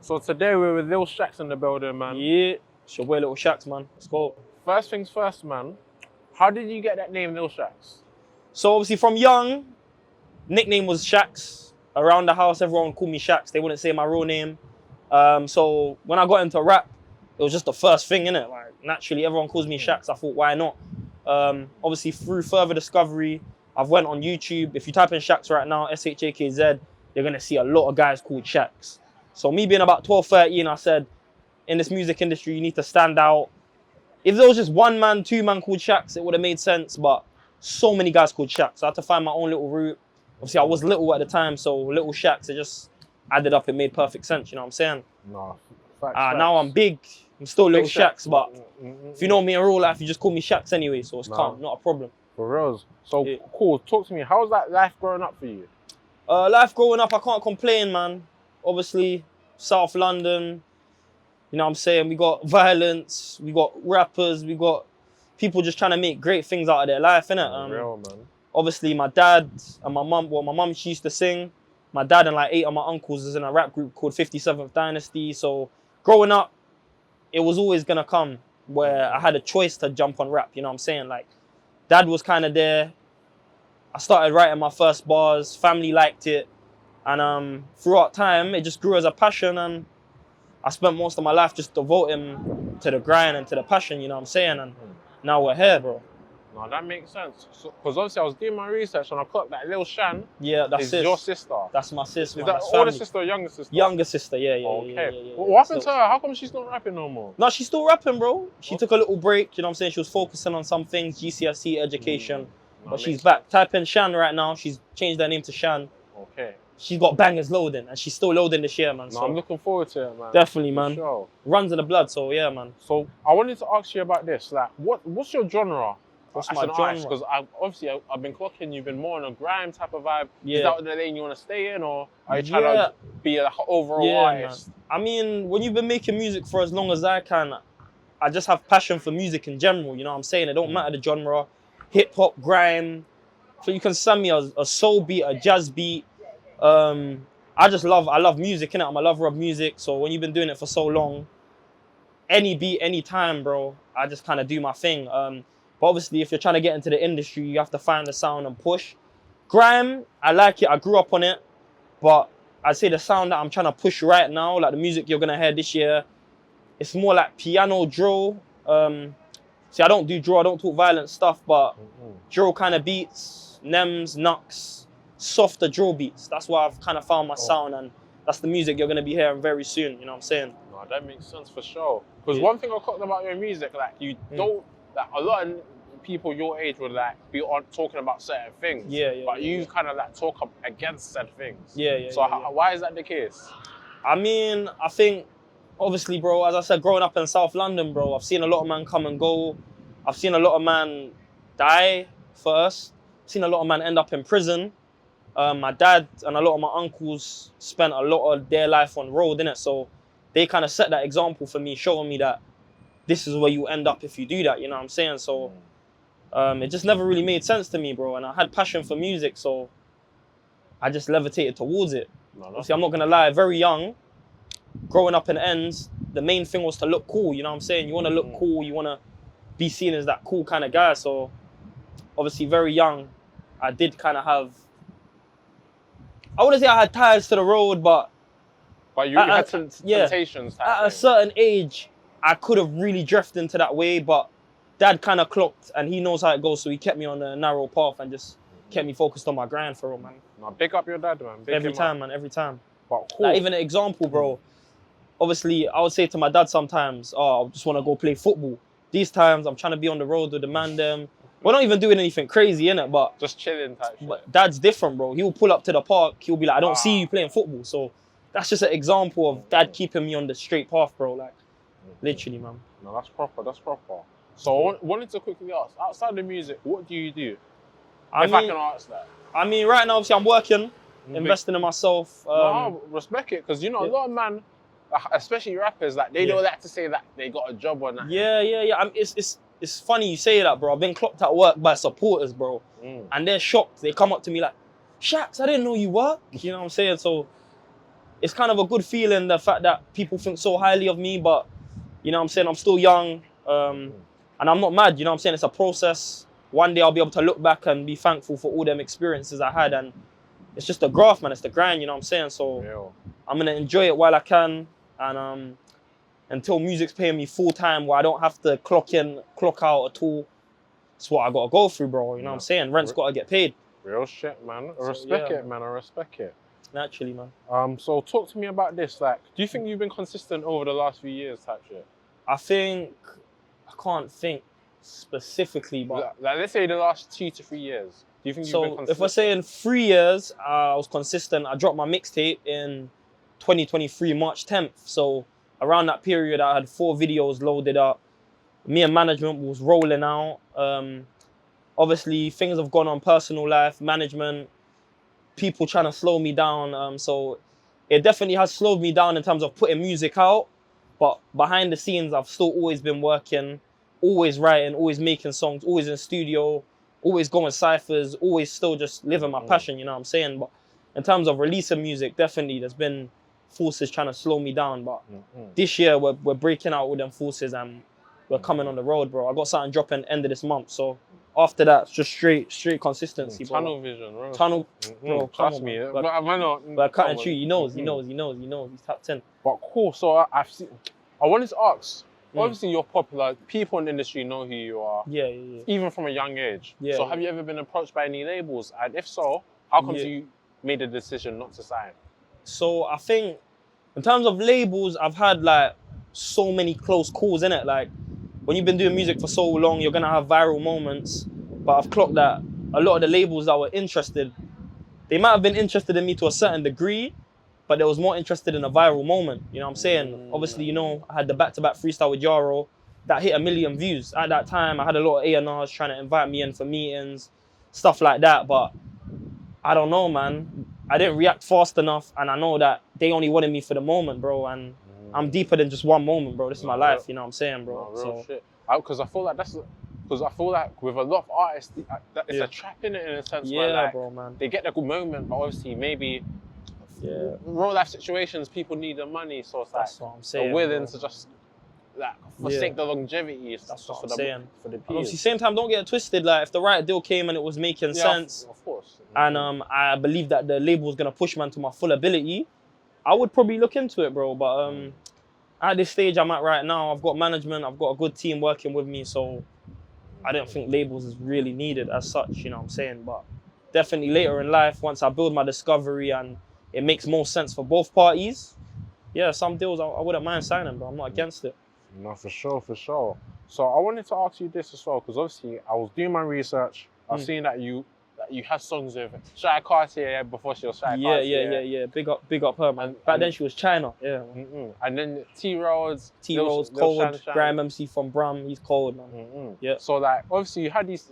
So today we're with Lil Shakz in the building, man. Yeah, it's your boy Lil Shakz, man. Let's go. First things first, man. How did you get that name, Lil Shakz? So obviously from young, nickname was Shakz. Around the house, everyone called me Shakz. They wouldn't say my real name. So when I got into rap, it was just the first thing, innit? Like naturally, everyone calls me Shakz. I thought, why not? Obviously through further discovery, I've went on YouTube. If you type in Shakz right now, SHAKZ, you're gonna see a lot of guys called Shakz. So me being about 12, 13, I said, in this music industry, you need to stand out. If there was just one man, two man called Shakz, it would have made sense. But so many guys called Shakz. So I had to find my own little route. Obviously, I was little at the time, so Little Shakz, it just added up. It made perfect sense, you know what I'm saying? No, facts. Now I'm big. I'm still Little Shakz, but if you know me in real life, you just call me Shakz anyway, so it's calm, not a problem. For reals. So Yeah. cool, talk to me. How's that life growing up for you? Life growing up, I can't complain, man. Obviously, South London, you know what I'm saying? We got violence, we got rappers, we got people just trying to make great things out of their life, innit? Real, man. Obviously, my dad and my mum, well, my mum, she used to sing. My dad and like 8 of my uncles was in a rap group called 57th Dynasty. So growing up, it was always gonna come where I had a choice to jump on rap, you know what I'm saying? Like, dad was kind of there. I started writing my first bars, family liked it. And throughout time, it just grew as a passion, and I spent most of my life just devoting to the grind and to the passion, you know what I'm saying? And now we're here, bro. No, that makes sense. Because obviously I was doing my research and I clocked that Lil Shan That's your sister. That's my sister. Is that older sister or younger sister? Younger sister, yeah. Okay. What happened to her? How come she's not rapping no more? No, she's still rapping, bro. She took a little break, you know what I'm saying? She was focusing on some things, GCSE education. But she's back. Type in Shan right now. She's changed her name to Shan. Okay. She's got bangers loading, and she's still loading this year, man. No, So I'm looking forward to it, man. definitely, man. Sure. Runs in the blood, so yeah, man. So I wanted to ask you about this. Like, what's your genre? What's my genre? Because I've been clocking you've been more on a grime type of vibe. Yeah. Is that the lane you want to stay in, or are you trying to be an overall artist? Man. I mean, when you've been making music for as long as I can, I just have passion for music in general. You know what I'm saying? It don't matter the genre, hip hop, grime. So you can send me a soul beat, a jazz beat. I love music, innit? I'm a lover of music. So when you've been doing it for so long, any beat, any time, bro, I just kind of do my thing. But obviously, if you're trying to get into the industry, you have to find the sound and push. Grime, I like it. I grew up on it. But I'd say the sound that I'm trying to push right now, like the music you're going to hear this year, it's more like piano, drill. See, I don't do drill. I don't talk violent stuff, but drill kind of beats, nems, knocks, softer drill beats. That's why I've kind of found my sound, and that's the music you're going to be hearing very soon. You know what I'm saying? No, that makes sense for sure. Because one thing I clocked about your music, like you don't, like a lot of people your age would like be on talking about certain things. But you kind of like talk up against said things. So why is that the case? I mean, I think obviously, bro, as I said, growing up in South London, bro, I've seen a lot of man come and go. I've seen a lot of man die first. I've seen a lot of man end up in prison. My dad and a lot of my uncles spent a lot of their life on road, innit? So they kind of set that example for me, showing me that this is where you end up if you do that, you know what I'm saying? So it just never really made sense to me, bro. And I had passion for music, so I just levitated towards it. Obviously, I'm not gonna lie, very young, growing up in ends, the main thing was to look cool, you know what I'm saying? You wanna look cool, you wanna be seen as that cool kind of guy. So obviously very young, I did kind of have, I wouldn't say I had ties to the road, but you had temptations. At a certain age, I could have really drifted into that way, but dad kind of clocked, and he knows how it goes, so he kept me on the narrow path and just kept me focused on my grind for real, man. Now, big up your dad, man. Every time, man, every time. But cool. Like, even an example, bro. Obviously, I would say to my dad sometimes, oh, I just want to go play football. These times, I'm trying to be on the road with the man them. We're not even doing anything crazy, innit? But just chilling type shit. But dad's different, bro. He'll pull up to the park. He'll be like, I don't see you playing football. So that's just an example of dad keeping me on the straight path, bro. Like, literally, man. No, that's proper. That's proper. So I wanted to quickly ask, outside the music, what do you do? If I can ask that. I mean, right now, obviously, I'm working, investing in myself. No, respect it, because, you know, a lot of man, especially rappers, like, they don't like to say that they got a job or that. Yeah. It's funny you say that, bro. I've been clocked at work by supporters, bro. And they're shocked. They come up to me like, Shakz, I didn't know you work. You know what I'm saying? So it's kind of a good feeling, the fact that people think so highly of me, but you know what I'm saying, I'm still young, and I'm not mad, you know what I'm saying, it's a process. One day I'll be able to look back and be thankful for all them experiences I had, and it's just the graft, man, it's the grind, you know what I'm saying, so I'm gonna enjoy it while I can, and until music's paying me full time where I don't have to clock in, clock out at all, it's what I gotta go through, bro, you know what I'm saying, rent's gotta get paid. Real shit, man. I respect it, man, I respect it. Naturally, man. So talk to me about this. Like, do you think you've been consistent over the last few years, type shit? I can't think specifically, but like let's say the last 2 to 3 years. Do you think you've been consistent? If we're saying 3 years, I was consistent. I dropped my mixtape in 2023, March 10th. So around that period, I had 4 videos loaded up. Me and management was rolling out. Obviously, things have gone on personal life, management, people trying to slow me down. So it definitely has slowed me down in terms of putting music out. But behind the scenes, I've still always been working, always writing, always making songs, always in studio, always going cyphers, always still just living my passion, you know what I'm saying? But in terms of releasing music, definitely there's been forces trying to slow me down. But this year, we're breaking out with them forces and we're coming on the road, bro. I got something dropping end of this month. So after that, it's just straight consistency, bro. Tunnel vision, bro. Bro, trust me. But cutting through, he knows, he's tapped in. But cool, so I wanted to ask, obviously you're popular, people in the industry know who you are. Yeah. Even from a young age. Yeah. So have you ever been approached by any labels? And if so, how come you made the decision not to sign? So I think in terms of labels, I've had like so many close calls, innit? Like when you've been doing music for so long, you're gonna have viral moments. But I've clocked that a lot of the labels that were interested, they might have been interested in me to a certain degree, but they was more interested in a viral moment. You know what I'm saying? Obviously, you know, I had the back-to-back freestyle with Yaro that hit 1 million views. At that time, I had a lot of A&Rs trying to invite me in for meetings, stuff like that. But I don't know, man. I didn't react fast enough, and I know that they only wanted me for the moment, bro. And I'm deeper than just one moment, bro. This is my life, you know what I'm saying, bro? Real shit. Because I feel like with a lot of artists, it's a trap in it in a sense where like, bro, man. They get the good moment, but obviously maybe real life situations, people need the money, so it's that's like what I'm saying, they're willing bro. to just like forsake the longevity. That's what for I'm saying. For the obviously, same time, don't get it twisted. Like if the right deal came and it was making sense, of course, and I believe that the label was gonna push man to my full ability, I would probably look into it, bro. But at this stage I'm at right now, I've got management, I've got a good team working with me, so I don't think labels is really needed as such, you know what I'm saying? But definitely later in life, once I build my discovery and it makes more sense for both parties, yeah, some deals I wouldn't mind signing, but I'm not against it. No, for sure. So I wanted to ask you this as well, because obviously I was doing my research. I've seen that you had songs with Cartier before she was Cartier. Yeah. Big up her, man. Back then she was China. Yeah. And then Roadz, Roadz, cold. Grime MC from Brum, he's cold, man. Yeah. So like, obviously you had these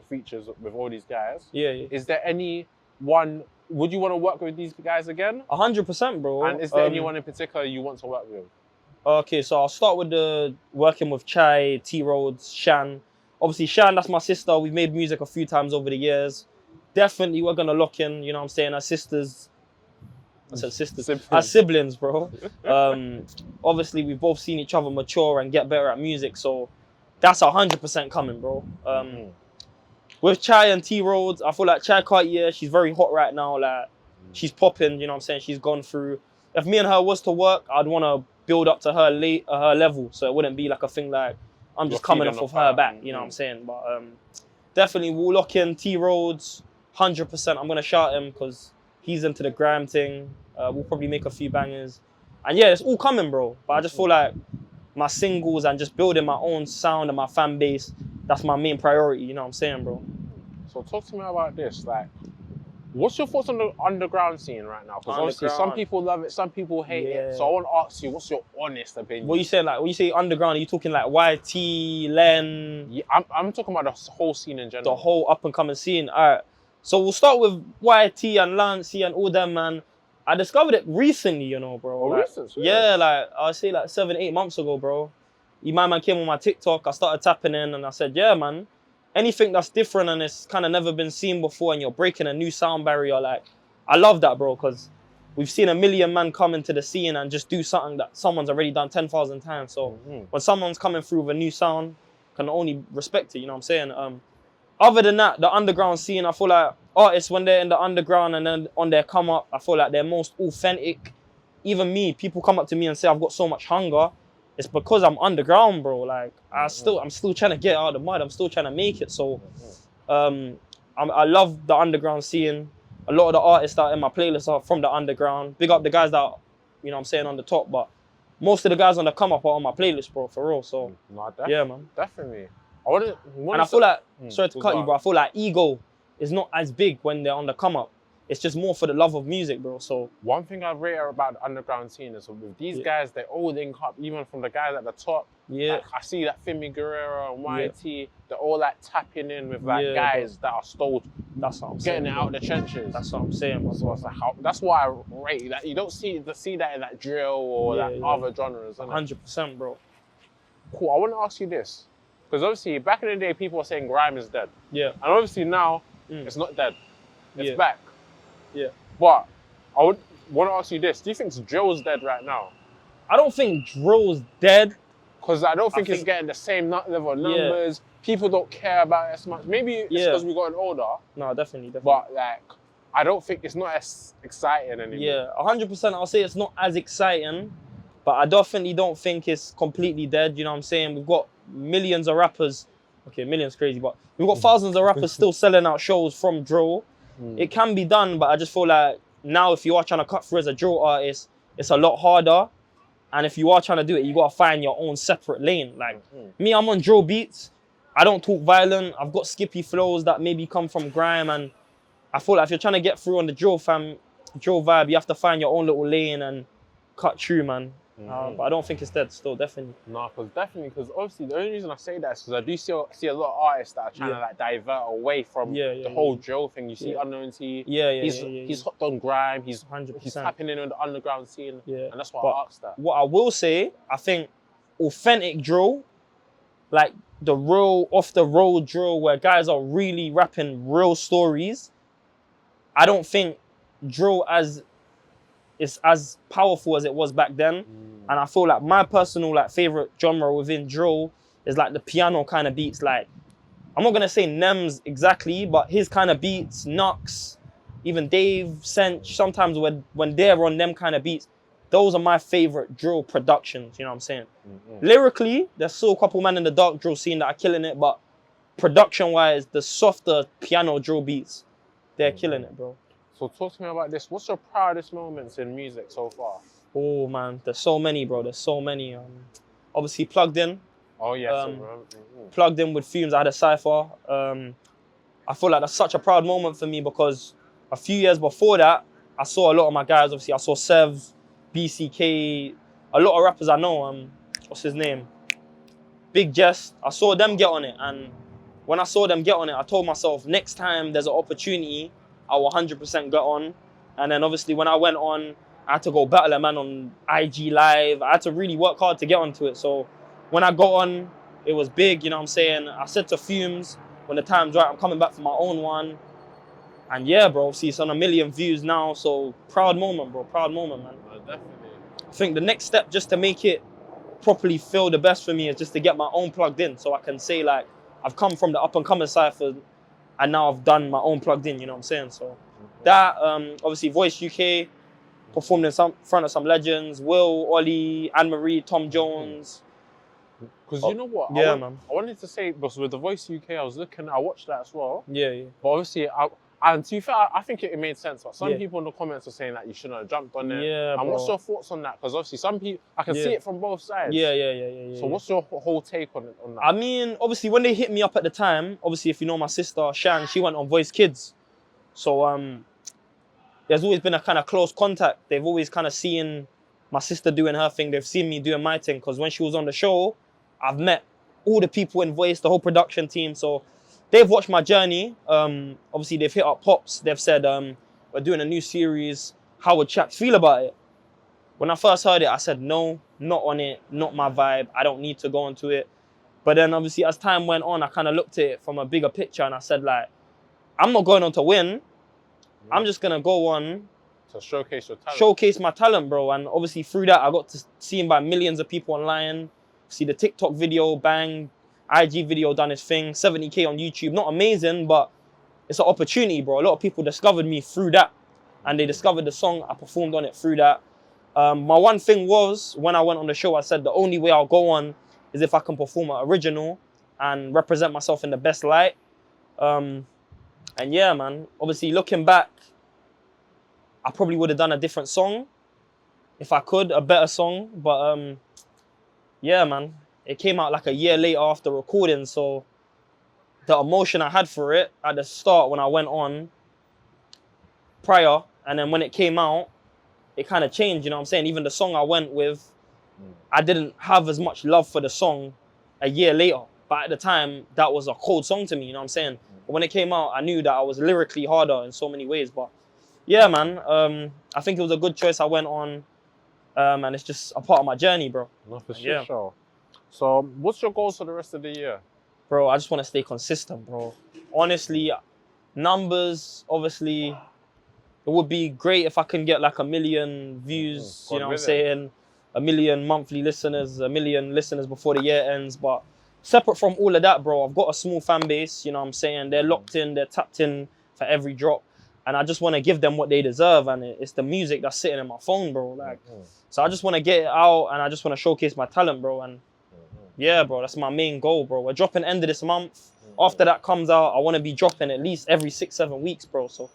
features with all these guys. Yeah. Is there any one? Would you want to work with these guys again? 100%, bro. And is there anyone in particular you want to work with? Okay, so I'll start with the working with Chai, Roadz, Shan. Obviously, Shan, that's my sister. We've made music a few times over the years. Definitely, we're going to lock in, you know what I'm saying, as sisters. I said sisters. As siblings, bro. Obviously, we've both seen each other mature and get better at music, so that's 100% coming, bro. With Chai and Roadz, I feel like Chai Cartier, she's very hot right now. Like, she's popping, you know what I'm saying? She's gone through. If me and her was to work, I'd want to build up to her level, so it wouldn't be like a thing like I'm just coming off of her back, you know what I'm saying? But definitely we'll lock in Roadz, 100%. I'm gonna shout him because he's into the grime thing. We'll probably make a few bangers, and yeah, it's all coming, bro. But I just feel like my singles and just building my own sound and my fan base, that's my main priority, you know what I'm saying, bro? So talk to me about this, like, what's your thoughts on the underground scene right now? Because obviously some people love it, some people hate it. So I want to ask you, what's your honest opinion? What you saying, like, when you say underground, are you talking like YT, Len? Yeah, I'm talking about the whole scene in general. The whole up and coming scene. All right. So we'll start with YT and Lancey and all them, man. I discovered it recently, you know, bro. Oh, like, recent? Yeah, like, I'll say like 7-8 months ago, bro. My man came on my TikTok, I started tapping in and I said, yeah, man, anything that's different and it's kind of never been seen before and you're breaking a new sound barrier, like, I love that, bro, because we've seen a million man come into the scene and just do something that someone's already done 10,000 times. So when someone's coming through with a new sound, can only respect it, you know what I'm saying? Other than that, the underground scene, I feel like artists, when they're in the underground and then on their come up, I feel like they're most authentic. Even me, people come up to me and say I've got so much hunger. It's because I'm underground, bro. Like I'm still trying to get out of the mud. I'm still trying to make it. So I love the underground scene. A lot of the artists that are in my playlist are from the underground. Big up the guys that are, you know what I'm saying, on the top, but most of the guys on the come up are on my playlist, bro, for real. So yeah, man. Definitely. And I feel like, sorry to cut you, bro, I feel like ego is not as big when they're on the come up. It's just more for the love of music, bro. So one thing I rate about the underground scene is with these guys, they all link up, even from the guys at the top. Yeah. Like, I see that Fimi Guerrero and YT, they're all like tapping in with like guys that are still getting it out of the trenches. That's what I'm saying, bro. So it's like that's why I rate that. You don't see that in that drill or other genres. 100%, bro. Cool. I want to ask you this. Because obviously, back in the day, people were saying grime is dead. Yeah. And obviously now, it's not dead. It's back. Yeah. But I would want to ask you this. Do you think drill's dead right now? I don't think drill's dead. Because I don't think it's getting the same level of numbers. People don't care about it as much. Maybe it's because we've gotten older. No, definitely. But like, I don't think it's not as exciting anymore. Yeah, 100%. I'll say it's not as exciting. But I definitely don't think it's completely dead. You know what I'm saying? We've got millions of rappers. Okay, millions crazy, but we've got thousands of rappers still selling out shows from drill. It can be done, but I just feel like now if you are trying to cut through as a drill artist, it's a lot harder. And if you are trying to do it, you got to find your own separate lane. Like me, I'm on drill beats. I don't talk violent. I've got skippy flows that maybe come from grime. And I feel like if you're trying to get through on the drill vibe, you have to find your own little lane and cut through, man. But I don't think it's dead still, definitely. No, because obviously the only reason I say that is because I do see a lot of artists that are trying to like divert away from the whole drill thing. You see Unknown T, he's hopped on grime, he's 100%. He's tapping in on the underground scene, and that's why I asked that. What I will say, I think authentic drill, like the real off the road drill where guys are really rapping real stories, I don't think drill is as powerful as it was back then. And I feel like my personal favorite genre within drill is like the piano kind of beats. Like, I'm not gonna say Nems exactly, but his kind of beats, Nux, even Dave, Sench, sometimes when they're on them kind of beats, those are my favorite drill productions, you know what I'm saying? Lyrically, there's still a couple men in the dark drill scene that are killing it, but production-wise, the softer piano drill beats, they're killing it, bro. So talk to me about this. What's your proudest moments in music so far? Oh man, there's so many, bro. There's so many. Obviously, Plugged In. Oh yes. Plugged In with Fumes. I had a cypher. I feel like that's such a proud moment for me because a few years before that, I saw a lot of my guys. Obviously, I saw Sev, BCK, a lot of rappers I know. What's his name? Big Jess. I saw them get on it, and when I saw them get on it, I told myself next time there's an opportunity, I will 100% get on. And then obviously when I went on, I had to go battle a man on IG Live. I had to really work hard to get onto it. So when I got on, it was big, you know what I'm saying? I said to Fumes, when the time's right, I'm coming back for my own one. And yeah, bro, see, it's on 1 million views now. So proud moment, bro. Proud moment, man. Definitely. I think the next step just to make it properly feel the best for me is just to get my own Plugged In. So I can say like, I've come from the up and coming cypher and now I've done my own Plugged In, you know what I'm saying? So that, obviously Voice UK, performed in front of some legends, Will, Ollie, Anne-Marie, Tom Jones. Because you know what? Yeah, man. I wanted to say, because with The Voice UK, I watched that as well. Yeah. But obviously, and to be fair, I think it made sense. But some people in the comments are saying that you shouldn't have jumped on it. Yeah, and what's your thoughts on that? Because obviously, some people, I can see it from both sides. Yeah. So what's your whole take on that? I mean, obviously, when they hit me up at the time, obviously, if you know my sister, Shan, she went on Voice Kids. So, there's always been a kind of close contact. They've always kind of seen my sister doing her thing. They've seen me doing my thing. Because when she was on the show, I've met all the people in Voice, the whole production team. So they've watched my journey. Obviously, they've hit up Pops. They've said, we're doing a new series. How would Shakz feel about it? When I first heard it, I said, no, not on it, not my vibe. I don't need to go into it. But then obviously, as time went on, I kind of looked at it from a bigger picture. And I said, like, I'm not going on to win. I'm just going to go on To showcase your talent. Showcase my talent, bro. And obviously through that, I got to seen by millions of people online. See the TikTok video, bang. IG video done its thing. 70K on YouTube. Not amazing, but it's an opportunity, bro. A lot of people discovered me through that. And they discovered the song. I performed on it through that. My one thing was, when I went on the show, I said the only way I'll go on is if I can perform an original and represent myself in the best light. And yeah, man. Obviously, looking back, I probably would have done a different song if I could, a better song. But yeah, man, it came out like a year later after recording. So the emotion I had for it at the start when I went on prior, and then when it came out, it kind of changed, you know what I'm saying? Even the song I went with, I didn't have as much love for the song a year later. But at the time, that was a cold song to me, you know what I'm saying? But when it came out, I knew that I was lyrically harder in so many ways. But yeah, man, I think it was a good choice I went on, and it's just a part of my journey, bro. No, for sure. So, what's your goals for the rest of the year? Bro, I just want to stay consistent, bro. Honestly, numbers, obviously, it would be great if I can get like 1 million views, you know what I'm saying? 1 million monthly listeners, 1 million listeners before the year ends. But separate from all of that, bro, I've got a small fan base, you know what I'm saying? They're locked in, they're tapped in for every drop. And I just want to give them what they deserve. And it's the music that's sitting in my phone, bro. Like, so I just want to get it out and I just want to showcase my talent, bro. And yeah, bro, that's my main goal, bro. We're dropping end of this month. After that comes out, I want to be dropping at least every 6-7 weeks, bro. So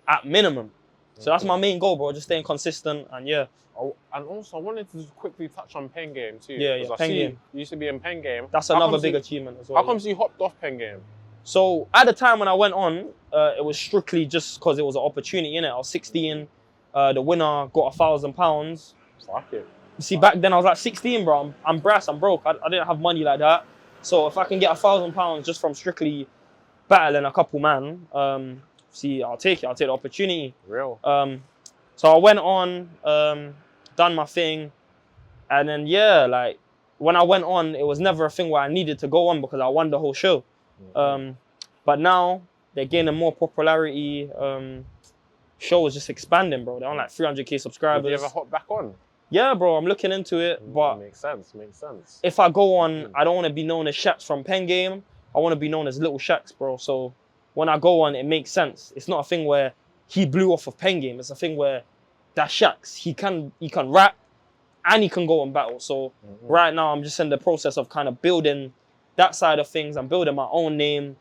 at minimum. So that's my main goal, bro. Just staying consistent and yeah. Oh, and also, I wanted to just quickly touch on Pen Game too. Yeah, Pen Game. You used to be in Pen Game. That's another big achievement as well. How comes you hopped off Pen Game? So at the time when I went on, it was strictly just because it was an opportunity, innit? I was 16. The winner got £1,000. Fuck it. You see, back then I was like 16, bro. I'm brass, I'm broke. I didn't have money like that. So if I can get £1,000 just from strictly battling a couple man, see, I'll take it. I'll take the opportunity. Real. So I went on, done my thing, and then yeah, like when I went on, it was never a thing where I needed to go on because I won the whole show. But now they're gaining more popularity. Show is just expanding, bro. They're on like 300K subscribers. Did you ever hop back on? Yeah, bro, I'm looking into it, but makes sense, makes sense. If I go on, I don't want to be known as Shakz from Pen Game. I want to be known as Little Shakz, bro. So when I go on, it makes sense. It's not a thing where he blew off of Pen Game. It's a thing where that's Shakz. He can rap and he can go on battle. So right now, I'm just in the process of kind of building that side of things. I'm building my own name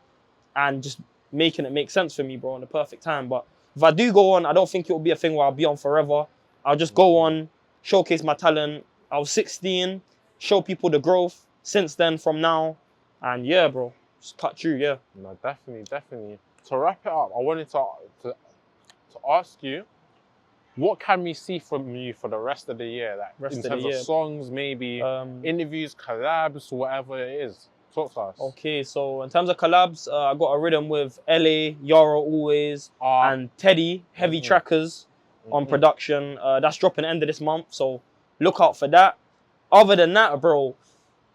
and just making it make sense for me, bro, in the perfect time. But if I do go on, I don't think it'll be a thing where I'll be on forever. I'll just go on, showcase my talent. I was 16, show people the growth since then from now. And yeah, bro, just cut through, yeah. No, definitely. To wrap it up, I wanted to ask you, what can we see from you for the rest of the year? Like in terms of songs, maybe interviews, collabs, whatever it is. Talk to us. Okay, so in terms of collabs, I got a rhythm with LA, Yara Always, and Teddy, Heavy Trackers on production. That's dropping end of this month, so look out for that. Other than that, bro,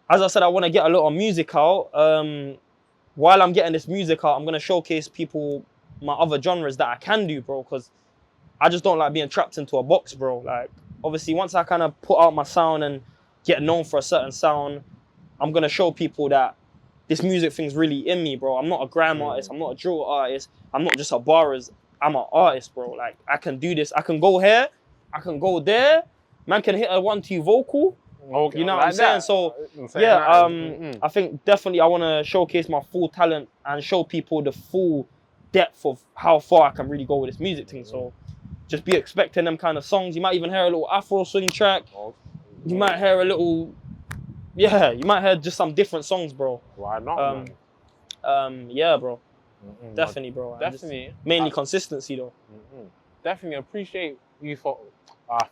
as I said, I want to get a lot of music out. While I'm getting this music out, I'm going to showcase people my other genres that I can do, bro, because I just don't like being trapped into a box, bro. Like, obviously, once I kind of put out my sound and get known for a certain sound, I'm going to show people that this music thing's really in me, bro. I'm not a grime artist. I'm not a drill artist. I'm not just a barist. I'm an artist, bro. Like, I can do this. I can go here. I can go there. Man can hit a 1-2 vocal. Okay, you know what I'm saying? So, yeah, I think definitely I want to showcase my full talent and show people the full depth of how far I can really go with this music thing. So, just be expecting them kind of songs. You might even hear a little Afro swing track. You might hear a little... Yeah, you might hear just some different songs, bro. Why not, yeah, bro. Definitely, bro. Definitely. Mainly consistency, though. Definitely appreciate you for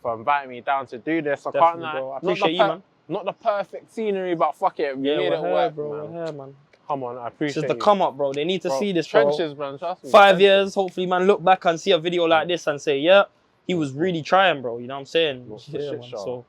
inviting me down to do this. I Definitely, can't lie. bro. I appreciate you, man. Not the perfect scenery, but fuck it. We made it work, bro. We're here, man. Come on, I appreciate it. It's just the come up, bro. They need to see this, bro. Trenches, man. Trust me. 5 years, hopefully, man, look back and see a video like this and say, yeah, he was really trying, bro. You know what I'm saying? Yeah, man. So,